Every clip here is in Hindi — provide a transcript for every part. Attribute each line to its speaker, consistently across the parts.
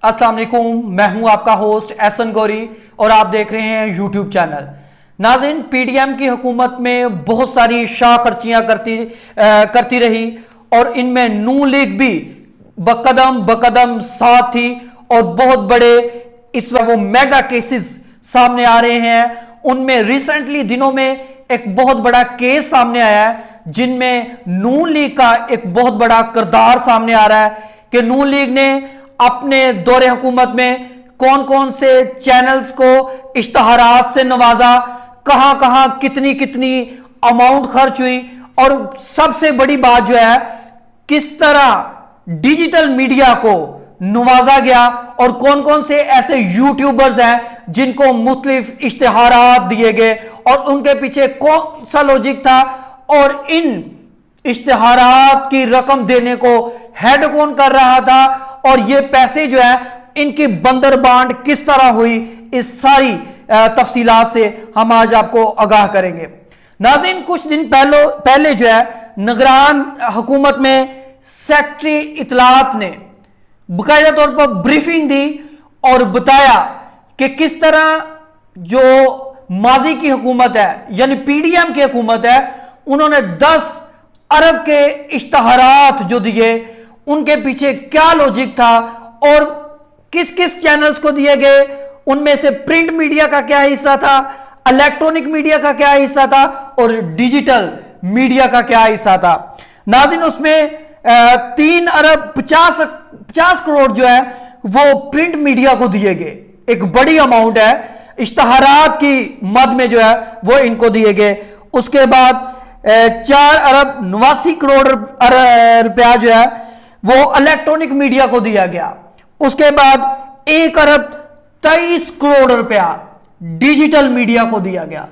Speaker 1: अस्सलाम वालेकुम, मैं हूं आपका होस्ट एहसन गौरी और आप देख रहे हैं यूट्यूब चैनल। नाज़रीन, पीडीएम की हुकूमत में बहुत सारी शाह खर्चियां करती रही और इनमें नून लीग भी बकदम बकदम साथ थी और बहुत बड़े इस वक्त वो मेगा केसेस सामने आ रहे हैं। उनमें रिसेंटली दिनों में एक बहुत बड़ा केस सामने आया है जिनमें नून लीग का एक बहुत बड़ा किरदार सामने आ रहा है कि नून लीग ने अपने दौरे हुकूमत में कौन कौन से चैनल्स को इश्तहारात से नवाजा, कहां कहां कितनी कितनी अमाउंट खर्च हुई और सबसे बड़ी बात जो है किस तरह डिजिटल मीडिया को नवाजा गया और कौन कौन से ऐसे यूट्यूबर्स हैं जिनको मुख्तलिफ इश्तहारात दिए गए और उनके पीछे कौन सा लॉजिक था और इन इश्तहारात की रकम देने को हेड कौन कर रहा था और ये पैसे जो है इनकी बंदर बांट किस तरह हुई, इस सारी तफसीलात से हम आज आपको आगाह करेंगे। नाज़रीन, कुछ दिन पहले जो है निगरान हुकूमत में सेक्रेटरी इतलात ने बाकायदा तौर पर ब्रीफिंग दी और बताया कि किस तरह जो माजी की हुकूमत है यानी पीडीएम की हुकूमत है, उन्होंने 10 अरब के इश्तहारात जो दिए उनके पीछे क्या लॉजिक था और किस किस चैनल्स को दिए गए, उनमें से प्रिंट मीडिया का क्या हिस्सा था, इलेक्ट्रॉनिक मीडिया का क्या हिस्सा था और डिजिटल मीडिया का क्या हिस्सा था। नाज़रीन, उसमें 3 अरब 50 करोड़ जो है वो प्रिंट मीडिया को दिए गए, एक बड़ी अमाउंट है। इश्तहारात की मद में जो है वो इनको दिए गए। उसके बाद 4 अरब 89 करोड़ रुपया जो है वो इलेक्ट्रॉनिक मीडिया को दिया गया। उसके बाद 1 अरब 23 करोड़ रुपया डिजिटल मीडिया को दिया गया।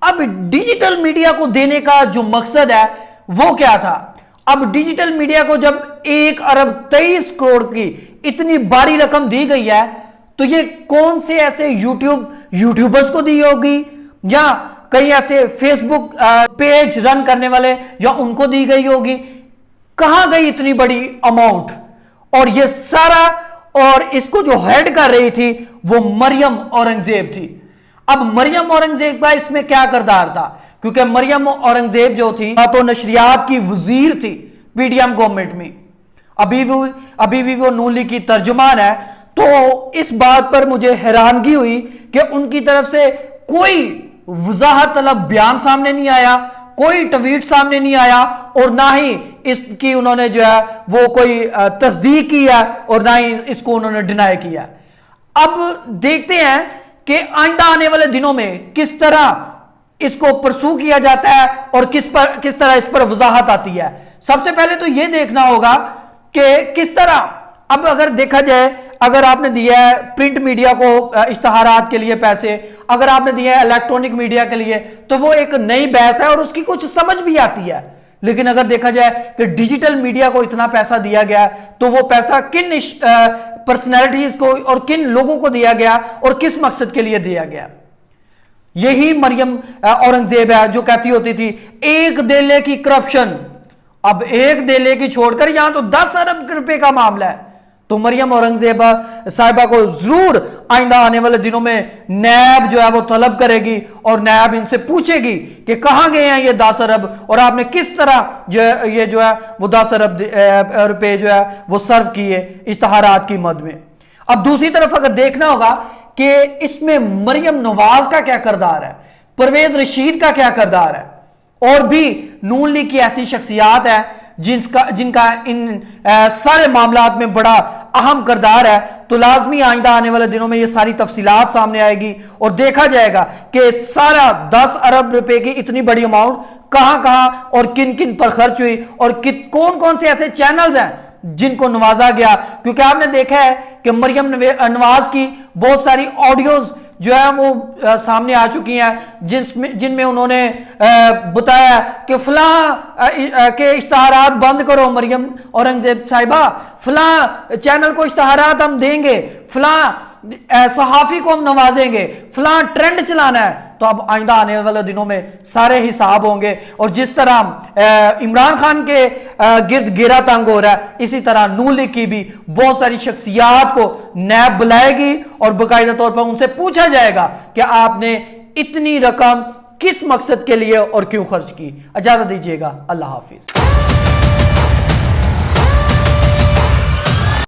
Speaker 1: अब डिजिटल मीडिया को देने का जो मकसद है वो क्या था? अब डिजिटल मीडिया को जब 1 अरब 23 करोड़ की इतनी भारी रकम दी गई है तो ये कौन से ऐसे यूट्यूबर्स को दी होगी या कई ऐसे फेसबुक पेज रन करने वाले या उनको दी गई होगी? कहां गई इतनी बड़ी अमाउंट? और ये सारा और इसको जो हेड कर रही थी वो मरियम औरंगजेब थी। अब मरियम औरंगजेब का इसमें क्या किरदार था? क्योंकि मरियम औरंगजेब जो थी तो नशरियात की वजीर थी पीडीएम गवर्नमेंट में, अभी भी वो नून लीग की तर्जुमान है। तो इस बात पर मुझे हैरानगी हुई कि उनकी तरफ से कोई वजाहत तलब बयान सामने नहीं आया, कोई ट्वीट सामने नहीं आया और ना ही इसकी उन्होंने जो है वो कोई तस्दीक की है और ना ही इसको उन्होंने डिनाई किया। अब देखते हैं कि आइंदा आने वाले दिनों में किस तरह इसको परसू किया जाता है और किस तरह इस पर वजाहत आती है। सबसे पहले तो यह देखना होगा कि किस तरह, अब अगर देखा जाए, अगर आपने दिया है प्रिंट मीडिया को इश्तहारात के लिए पैसे, अगर आपने दिया है इलेक्ट्रॉनिक मीडिया के लिए, तो वो एक नई बहस है और उसकी कुछ समझ भी आती है। लेकिन अगर देखा जाए कि डिजिटल मीडिया को इतना पैसा दिया गया तो वो पैसा किन पर्सनैलिटीज को और किन लोगों को दिया गया और किस मकसद के लिए दिया गया? यही मरियम औरंगजेब है जो कहती होती थी 1 देले की करप्शन। अब 1 देले की छोड़कर यहां तो 10 अरब रुपए का मामला है। तो मरियम औरंगजेब साहिबा को जरूर आइंदा आने वाले दिनों में नैब जो है वो तलब करेगी और नैब इनसे पूछेगी कि कहां गए हैं ये 10 अरब और आपने किस तरह ये जो है वो 10 अरब रुपए जो है वो सर्व किए इश्तहारात की मद में। अब दूसरी तरफ अगर देखना होगा कि इसमें मरियम नवाज का क्या किरदार है, परवेज रशीद का क्या किरदार है, और भी नून लीग की ऐसी शख्सियात है जिनका इन सारे मामलात में बड़ा अहम किरदार है। तो लाजमी आइंदा आने वाले दिनों में ये सारी तफसीलात सामने आएगी और देखा जाएगा कि सारा 10 अरब रुपए की इतनी बड़ी अमाउंट कहां कहां और किन किन पर खर्च हुई और कौन कौन से ऐसे चैनल्स हैं जिनको नवाजा गया। क्योंकि आपने देखा है कि मरियम नवाज की बहुत सारी ऑडियोज जो है वो सामने आ चुकी हैं जिनमें उन्होंने बताया कि फलां के इश्तहारात बंद करो मरियम औरंगजेब साहिबा, फलां चैनल को इश्तहारात हम देंगे, फलां सहाफी को हम नवाजेंगे, फलां ट्रेंड चलाना है। तो अब आइंदा आने वाले दिनों में सारे हिसाब होंगे। और जिस तरह इमरान खान के गिर्द घेरा तंग हो रहा है, इसी तरह नून लीग की भी बहुत सारी शख्सियात को नैब बुलाएगी और बाकायदा तौर पर उनसे पूछा जाएगा कि आपने इतनी रकम किस मकसद के लिए और क्यों खर्च की। इजाजत दीजिएगा, अल्लाह हाफिज।